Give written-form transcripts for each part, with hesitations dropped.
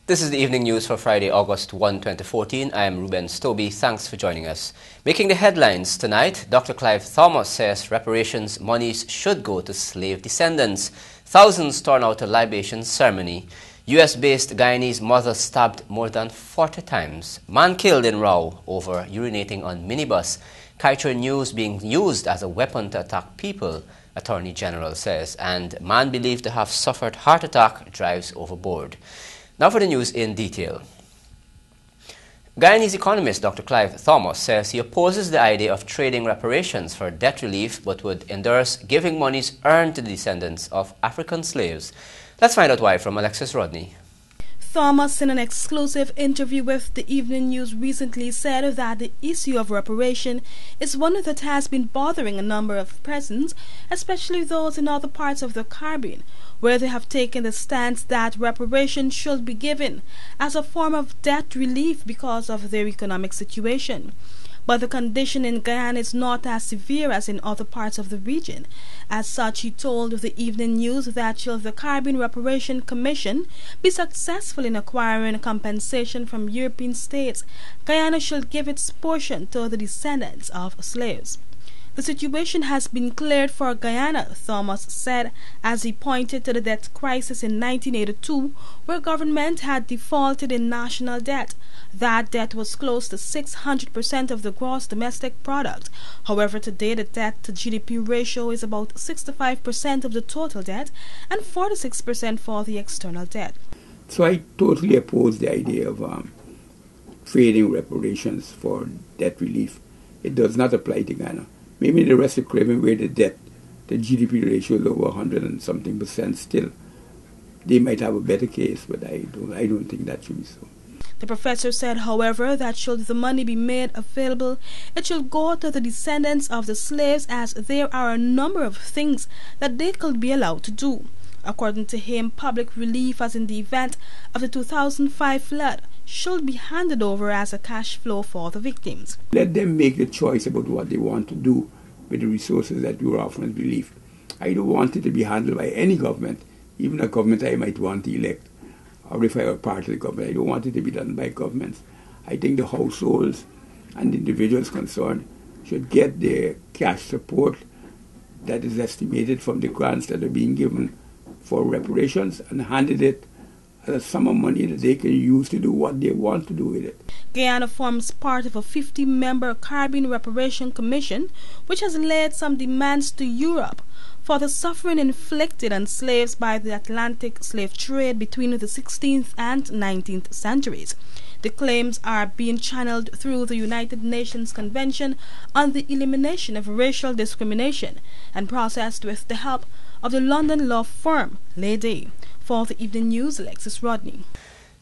This is the evening news for Friday, August 1, 2014. I am Ruben Stobie. Thanks for joining us. Making the headlines tonight, Dr. Clive Thomas says reparations monies should go to slave descendants. Thousands turn out a libation ceremony. US-based Guyanese mother stabbed more than 40 times. Man killed in row over urinating on minibus. Kaiser news being used as a weapon to attack people, Attorney General says. And man believed to have suffered heart attack drives overboard. Now for the news in detail. Guyanese economist Dr. Clive Thomas says he opposes the idea of trading reparations for debt relief but would endorse giving monies earned to the descendants of African slaves. Let's find out why from Alexis Rodney. Thomas, in an exclusive interview with the Evening News, recently said that the issue of reparation is one that has been bothering a number of persons, especially those in other parts of the Caribbean, where they have taken the stance that reparation should be given as a form of debt relief because of their economic situation. But the condition in Guyana is not as severe as in other parts of the region. As such, he told the Evening News that should the Caribbean Reparation Commission be successful in acquiring compensation from European states, Guyana should give its portion to the descendants of slaves. The situation has been cleared for Guyana, Thomas said, as he pointed to the debt crisis in 1982, where government had defaulted in national debt. That debt was close to 600% of the gross domestic product. However, today the debt to GDP ratio is about 65% of the total debt and 46% for the external debt. So I totally oppose the idea of trading reparations for debt relief. It does not apply to Ghana. Maybe in the rest of the Caribbean, where the debt, the GDP ratio is over 100 and something percent still, they might have a better case, but I don't think that should be so. The professor said, however, that should the money be made available, it should go to the descendants of the slaves, as there are a number of things that they could be allowed to do. According to him, public relief, as in the event of the 2005 flood, should be handed over as a cash flow for the victims. Let them make the choice about what they want to do with the resources that we are offering as relief. I don't want it to be handled by any government, even a government I might want to elect, or if I were part of the government. I don't want it to be done by governments. I think the households and the individuals concerned should get their cash support that is estimated from the grants that are being given for reparations and handed it as a sum of money that they can use to do what they want to do with it. Guyana forms part of a 50-member Caribbean Reparation Commission, which has laid some demands to Europe for the suffering inflicted on slaves by the Atlantic slave trade between the 16th and 19th centuries. The claims are being channeled through the United Nations Convention on the Elimination of Racial Discrimination and processed with the help of the London law firm Lede. For the Evening News, Alexis Rodney.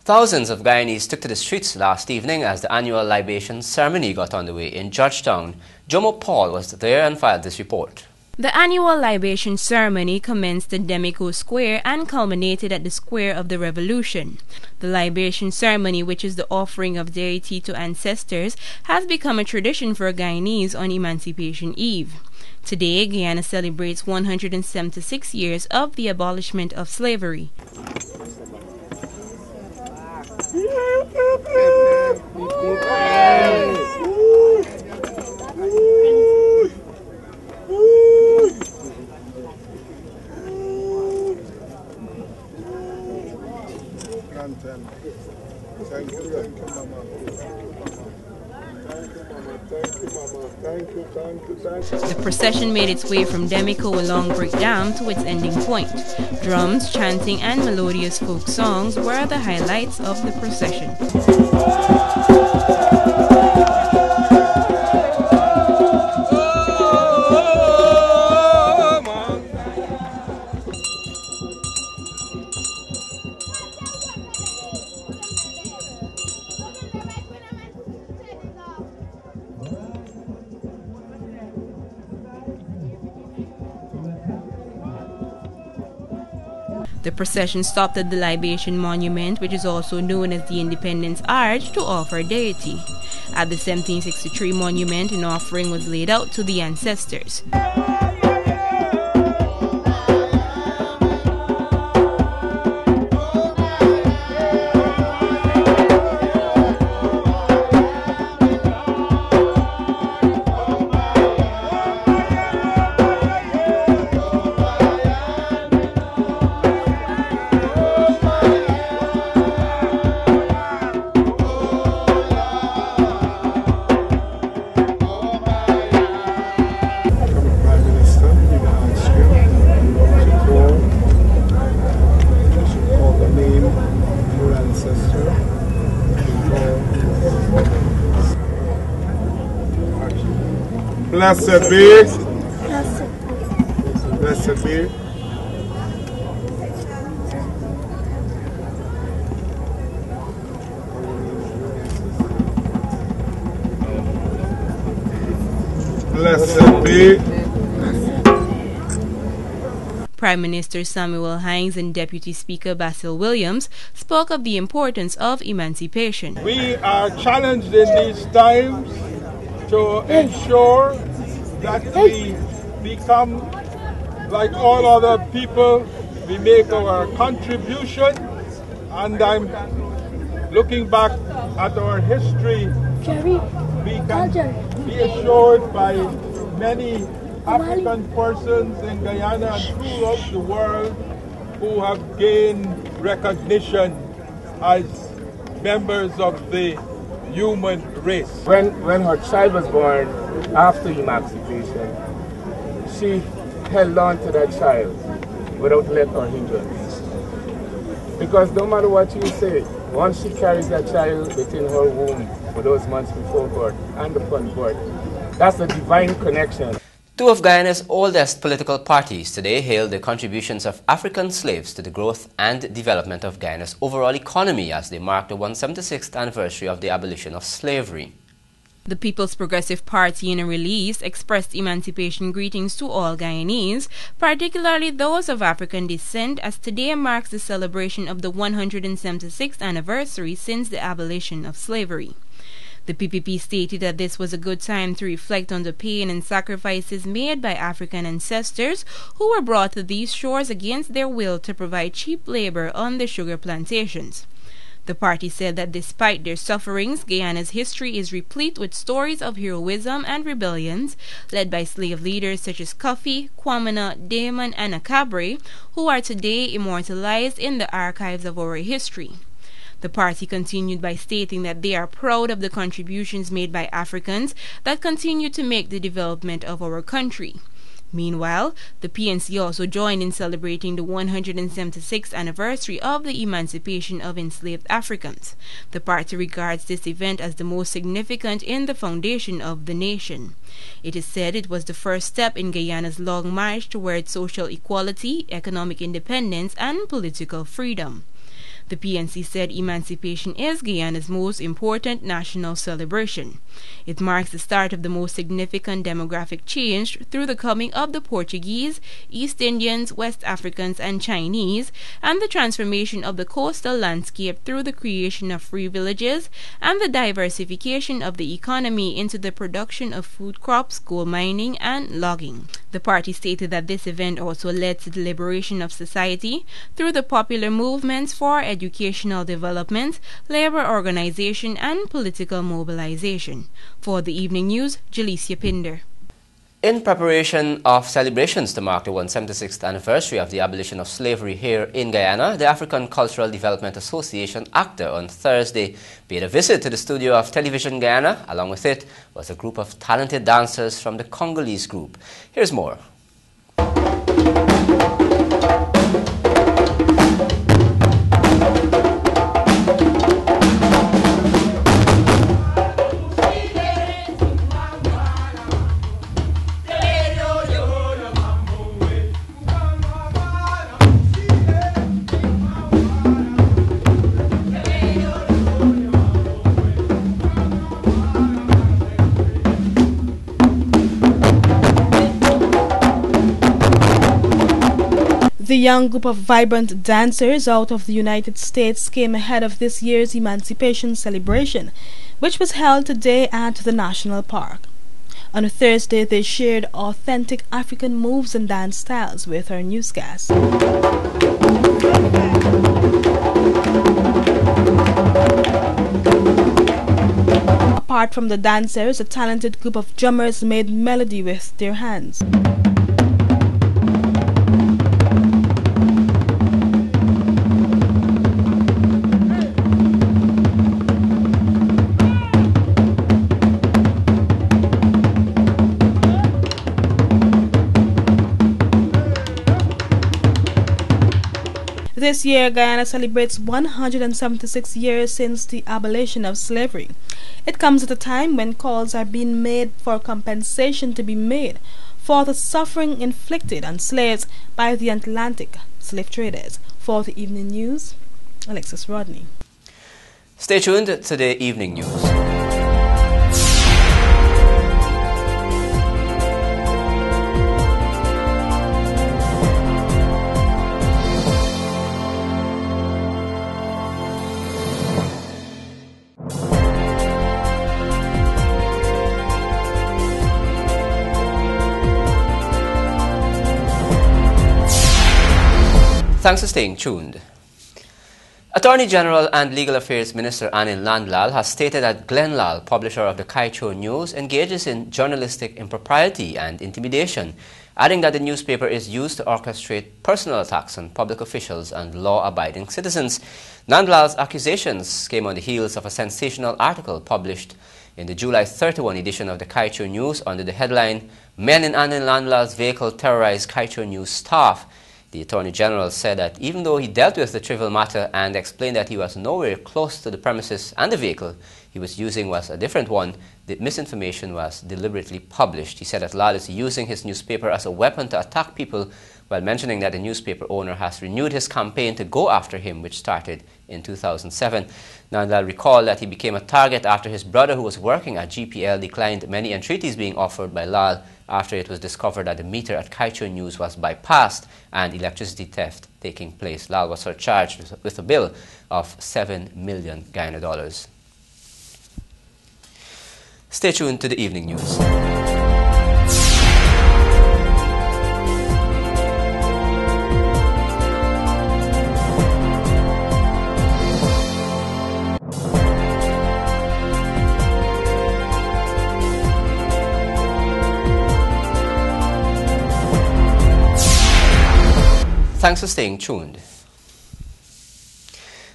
Thousands of Guyanese took to the streets last evening as the annual libation ceremony got underway in Georgetown. Jomo Paul was there and filed this report. The annual libation ceremony commenced at Demico Square and culminated at the Square of the Revolution. The libation ceremony, which is the offering of deity to ancestors, has become a tradition for Guyanese on Emancipation Eve. Today, Guyana celebrates 176 years of the abolishment of slavery. The procession made its way from Demico along Brick Dam to its ending point. Drums, chanting, and melodious folk songs were the highlights of the procession. The procession stopped at the Libation Monument, which is also known as the Independence Arch, to offer deity. At the 1763 monument, an offering was laid out to the ancestors. Blessed be. Blessed be. Blessed be. Prime Minister Samuel Hinds and Deputy Speaker Basil Williams spoke of the importance of emancipation. We are challenged in these times to ensure that we become like all other people. We make our contribution, and I'm looking back at our history. We can be assured by many African persons in Guyana and throughout the world who have gained recognition as members of the human race. When her child was born after emancipation, she held on to that child without let or hindrance. Because no matter what you say, once she carries that child within her womb for those months before birth and upon birth, that's a divine connection. Two of Guyana's oldest political parties today hailed the contributions of African slaves to the growth and development of Guyana's overall economy as they mark the 176th anniversary of the abolition of slavery. The People's Progressive Party, in a release, expressed emancipation greetings to all Guyanese, particularly those of African descent, as today marks the celebration of the 176th anniversary since the abolition of slavery. The PPP stated that this was a good time to reflect on the pain and sacrifices made by African ancestors who were brought to these shores against their will to provide cheap labor on the sugar plantations. The party said that despite their sufferings, Guyana's history is replete with stories of heroism and rebellions led by slave leaders such as Kofi, Kwamina, Damon, and Akabre, who are today immortalized in the archives of our history. The party continued by stating that they are proud of the contributions made by Africans that continue to make the development of our country. Meanwhile, the PNC also joined in celebrating the 176th anniversary of the emancipation of enslaved Africans. The party regards this event as the most significant in the foundation of the nation. It is said it was the first step in Guyana's long march towards social equality, economic independence, and political freedom. The PNC said emancipation is Guyana's most important national celebration. It marks the start of the most significant demographic change through the coming of the Portuguese, East Indians, West Africans, and Chinese, and the transformation of the coastal landscape through the creation of free villages and the diversification of the economy into the production of food crops, coal mining, and logging. The party stated that this event also led to the liberation of society through the popular movements for educational development, labor organization, and political mobilization. For the Evening News, Jalicia Pinder. In preparation of celebrations to mark the 176th anniversary of the abolition of slavery here in Guyana, the African Cultural Development Association ACTA on Thursday paid a visit to the studio of Television Guyana. Along with it was a group of talented dancers from the Congolese group. Here's more. The young group of vibrant dancers out of the United States came ahead of this year's Emancipation celebration, which was held today at the National Park. On a Thursday, they shared authentic African moves and dance styles with our newscast. Apart from the dancers, a talented group of drummers made melody with their hands. This year, Guyana celebrates 176 years since the abolition of slavery. It comes at a time when calls are being made for compensation to be made for the suffering inflicted on slaves by the Atlantic slave traders. For the Evening News, Alexis Rodney. Stay tuned to the Evening News. Thanks for staying tuned. Attorney General and Legal Affairs Minister Anil Nandlall has stated that Glenn Lal, publisher of the Kaicho News, engages in journalistic impropriety and intimidation, adding that the newspaper is used to orchestrate personal attacks on public officials and law-abiding citizens. Nandlal's accusations came on the heels of a sensational article published in the July 31 edition of the Kaicho News under the headline, "Men in Anil Nandlal's Vehicle Terrorized Kaicho News Staff." The Attorney General said that even though he dealt with the trivial matter and explained that he was nowhere close to the premises and the vehicle he was using was a different one, the misinformation was deliberately published. He said that Lal is using his newspaper as a weapon to attack people, while mentioning that the newspaper owner has renewed his campaign to go after him, which started in 2007. Nandlall recalled that he became a target after his brother, who was working at GPL, declined many entreaties being offered by Lal after it was discovered that the meter at Kaicho News was bypassed and electricity theft taking place. Lal was charged with a bill of $7 million Guyana dollars. Stay tuned to the Evening News. Thanks for staying tuned.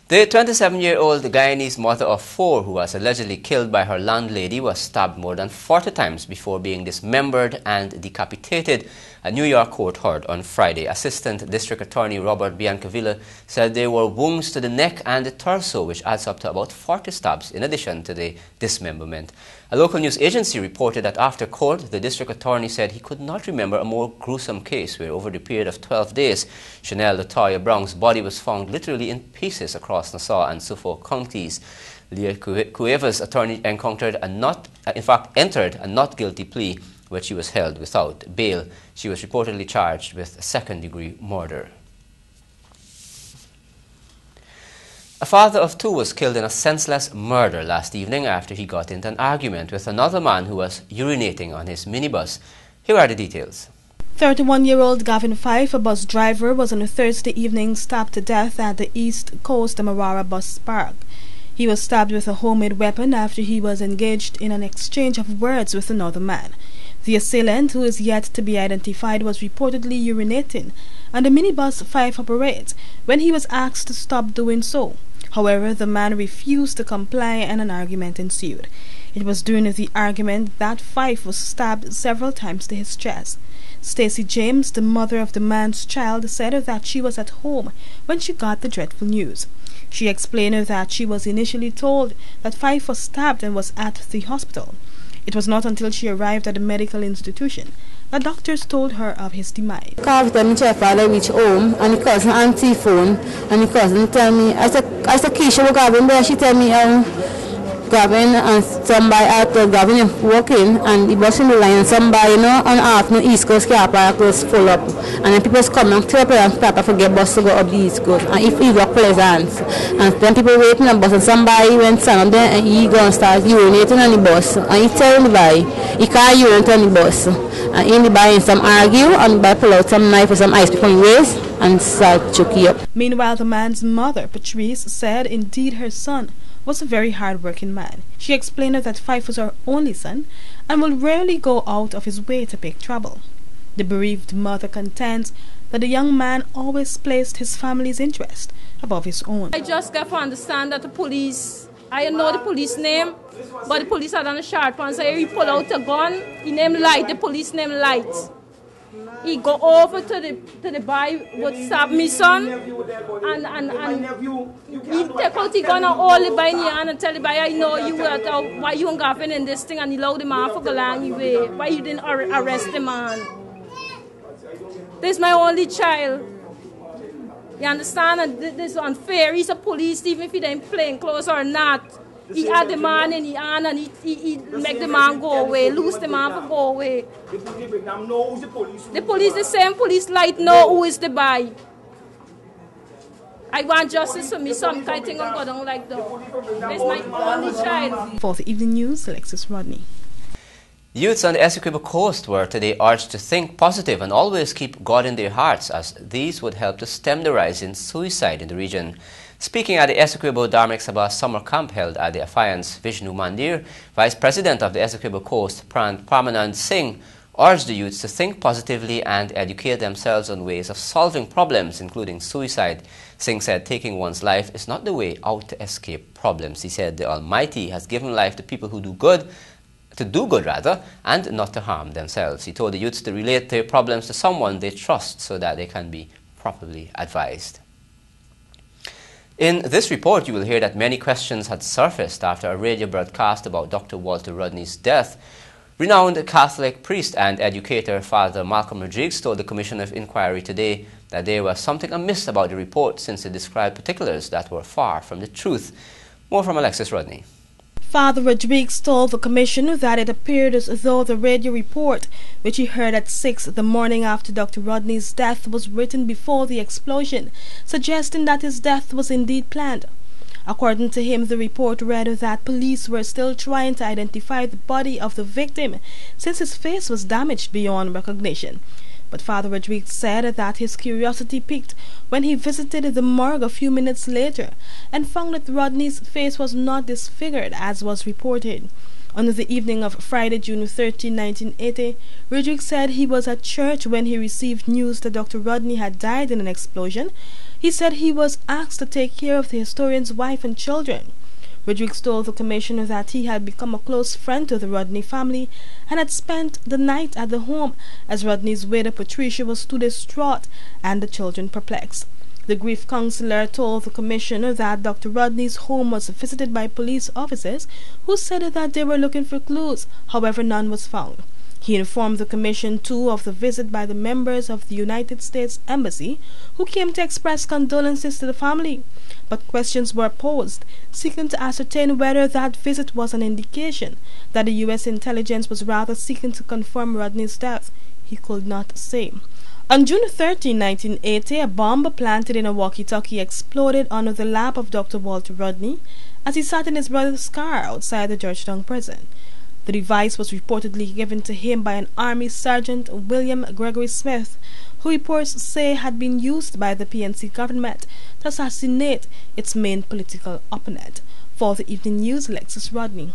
The 27-year-old Guyanese mother of 4 who was allegedly killed by her landlady was stabbed more than 40 times before being dismembered and decapitated, a New York court heard on Friday. Assistant District Attorney Robert Biancavilla said there were wounds to the neck and the torso, which adds up to about 40 stabs in addition to the dismemberment. A local news agency reported that after court, the district attorney said he could not remember a more gruesome case where over the period of 12 days, Chanel Latoya Brown's body was found literally in pieces across Nassau and Suffolk counties. Leah Cuevas' attorney entered a not guilty plea, where she was held without bail. She was reportedly charged with second-degree murder. A father of 2 was killed in a senseless murder last evening after he got into an argument with another man who was urinating on his minibus. Here are the details. 31-year-old Gavin Fife, a bus driver, was on a Thursday evening stabbed to death at the East Coast Amarara bus park. He was stabbed with a homemade weapon after he was engaged in an exchange of words with another man. The assailant, who is yet to be identified, was reportedly urinating on the minibus Fife operates when he was asked to stop doing so. However, the man refused to comply and an argument ensued. It was during the argument that Fife was stabbed several times to his chest. Stacey James, the mother of the man's child, said that she was at home when she got the dreadful news. She explained that she was initially told that Fife was stabbed and was at the hospital. It was not until she arrived at the medical institution that doctors told her of his demise. After my father reached home and he cousin auntie phone and the cousin tell me, I said Keisha, what Gavin there? She tell me Gavin and somebody after Gavin walking and the bus in the line and somebody on off no East Coast car park was full up and then people was coming to and Papa forget bus to go up the East Coast and if he walk Pleasant and then people waiting on the bus and somebody went stand there and he gonna start urinating on the bus and he tell the boy he can't urinate on the bus and in the boy some argue and the boy pull out some knife or some ice pick from his waist and start choking up. Meanwhile, the man's mother, Patrice, said indeed her son was a very hard-working man. She explained that Fife was her only son and will rarely go out of his way to pick trouble. The bereaved mother contends that the young man always placed his family's interest above his own. I just got to understand that the police, I know the police name, but the police had on a sharp one, so he pulled out a gun, he named Light, the police named Light. He go over to the boy would stab me son, and he take out the gun and hold the boy in the hand and tell the boy, I know you were why you ain't gaffing in this thing, and he allowed the man for go long way. Why you didn't arrest the man? This is my only child. You understand? And this is unfair. He's a police, even if he ain't plain clothes or not. He had the man in his hand and he make the man go away, lose the man for go away. The police, the same police light know who is the boy. I want justice for me, some kind of thing I'm going like that. That's my only child. For the evening news, Alexis Rodney. Youths on the Essequibo coast were today urged to think positive and always keep God in their hearts, as these would help to stem the rise in suicide in the region. Speaking at the Essequibo Dharmic Sabha summer camp held at the Affiance Vishnu Mandir, Vice President of the Essequibo Coast, Parmanand Singh, urged the youths to think positively and educate themselves on ways of solving problems, including suicide. Singh said taking one's life is not the way out to escape problems. He said the Almighty has given life to people who do good, and not to harm themselves. He told the youths to relate their problems to someone they trust so that they can be properly advised. In this report, you will hear that many questions had surfaced after a radio broadcast about Dr. Walter Rodney's death. Renowned Catholic priest and educator Father Malcolm Rodrigues told the Commission of Inquiry today that there was something amiss about the report, since it described particulars that were far from the truth. More from Alexis Rodney. Father Rodrigues told the commission that it appeared as though the radio report, which he heard at 6 the morning after Dr. Rodney's death, was written before the explosion, suggesting that his death was indeed planned. According to him, the report read that police were still trying to identify the body of the victim, since his face was damaged beyond recognition. But Father Rodrigues said that his curiosity piqued when he visited the morgue a few minutes later and found that Rodney's face was not disfigured as was reported. On the evening of Friday, June 13, 1980, Rodrigues said he was at church when he received news that Dr. Rodney had died in an explosion. He said he was asked to take care of the historian's wife and children. Rodrigues told the commissioner that he had become a close friend to the Rodney family and had spent the night at the home, as Rodney's widow Patricia was too distraught and the children perplexed. The grief counselor told the commissioner that Dr. Rodney's home was visited by police officers who said that they were looking for clues, however none was found. He informed the commission too of the visit by the members of the United States Embassy, who came to express condolences to the family. But questions were posed, seeking to ascertain whether that visit was an indication that the U.S. intelligence was rather seeking to confirm Rodney's death. He could not say. On June 13, 1980, a bomb planted in a walkie-talkie exploded under the lap of Dr. Walter Rodney as he sat in his brother's car outside the Georgetown prison. The device was reportedly given to him by an Army Sergeant William Gregory Smith, who reports say had been used by the PNC government to assassinate its main political opponent. For the evening news, Alexis Rodney.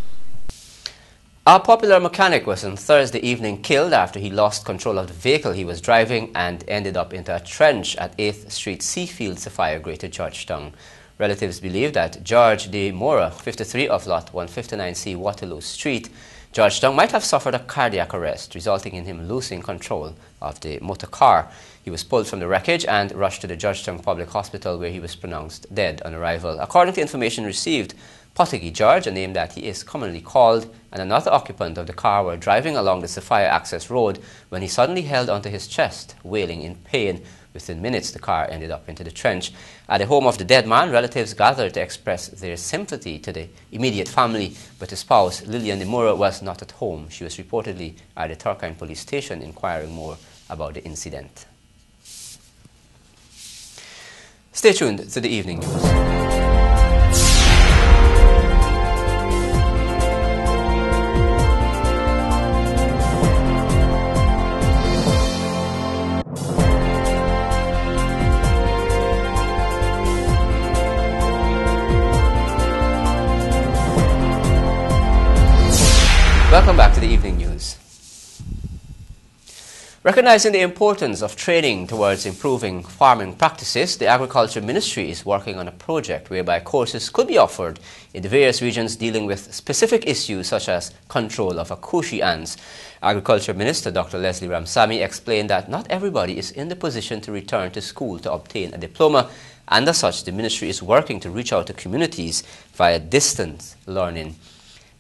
A popular mechanic was on Thursday evening killed after he lost control of the vehicle he was driving and ended up into a trench at 8th Street Seafield, Sophia, Greater Georgetown. Relatives believe that George De Mora, 53 of Lot 159C Waterloo Street, Georgetown, might have suffered a cardiac arrest, resulting in him losing control of the motor car. He was pulled from the wreckage and rushed to the Georgetown Public Hospital, where he was pronounced dead on arrival. According to information received, Pottery George, a name that he is commonly called, and another occupant of the car were driving along the Sophia Access Road when he suddenly held onto his chest, wailing in pain. Within minutes, the car ended up into the trench. At the home of the dead man, relatives gathered to express their sympathy to the immediate family, but his spouse, Lillian De Mora, was not at home. She was reportedly at the Turkine police station inquiring more about the incident. Stay tuned to the evening news. Welcome back to the evening news. Recognizing the importance of training towards improving farming practices, the Agriculture Ministry is working on a project whereby courses could be offered in the various regions dealing with specific issues such as control of Akushi ants. Agriculture Minister Dr. Leslie Ramsamy explained that not everybody is in the position to return to school to obtain a diploma, and as such, the ministry is working to reach out to communities via distance learning.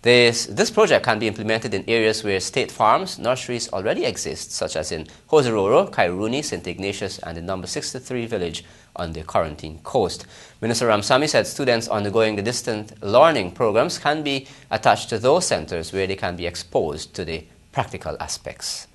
This project can be implemented in areas where state farms, nurseries already exist, such as in Hozeroro, Kairuni, St. Ignatius, and the number 63 village on the Quarantine Coast. Minister Ramsamy said students undergoing the distant learning programs can be attached to those centers where they can be exposed to the practical aspects.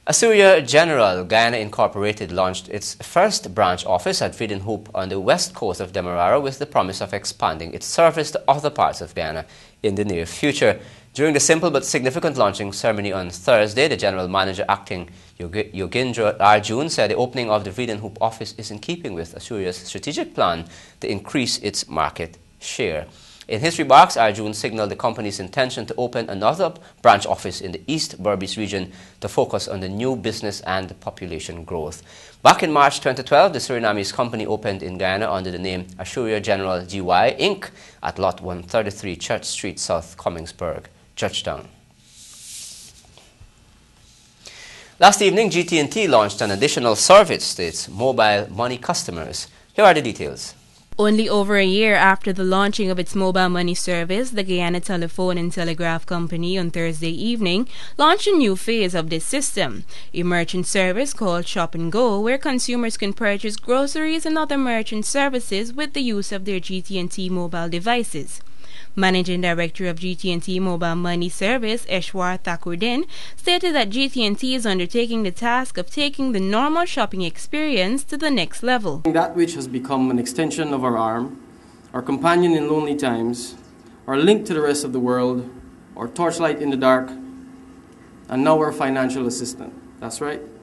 Assyria General Guyana Incorporated launched its first branch office at Vredenhoop on the west coast of Demerara with the promise of expanding its service to other parts of Guyana in the near future. During the simple but significant launching ceremony on Thursday, the General Manager acting Yogindra Arjun said the opening of the Vredenhoop office is in keeping with Assyria's strategic plan to increase its market share. In his remarks, Arjun signaled the company's intention to open another branch office in the East Berbice region to focus on the new business and population growth. Back in March 2012, the Surinamese company opened in Guyana under the name Assyria General GY Inc. at Lot 133 Church Street, South Commingsburg, Churchtown. Last evening, GT&T launched an additional service to its mobile money customers. Here are the details. Only over a year after the launching of its mobile money service, the Guyana Telephone and Telegraph Company on Thursday evening launched a new phase of this system, a merchant service called Shop and Go, where consumers can purchase groceries and other merchant services with the use of their GT&T mobile devices. Managing Director of GT&T Mobile Money Service, Eshwar Thakurdin, stated that GT&T is undertaking the task of taking the normal shopping experience to the next level. That which has become an extension of our arm, our companion in lonely times, our link to the rest of the world, our torchlight in the dark, and now our financial assistant. That's right.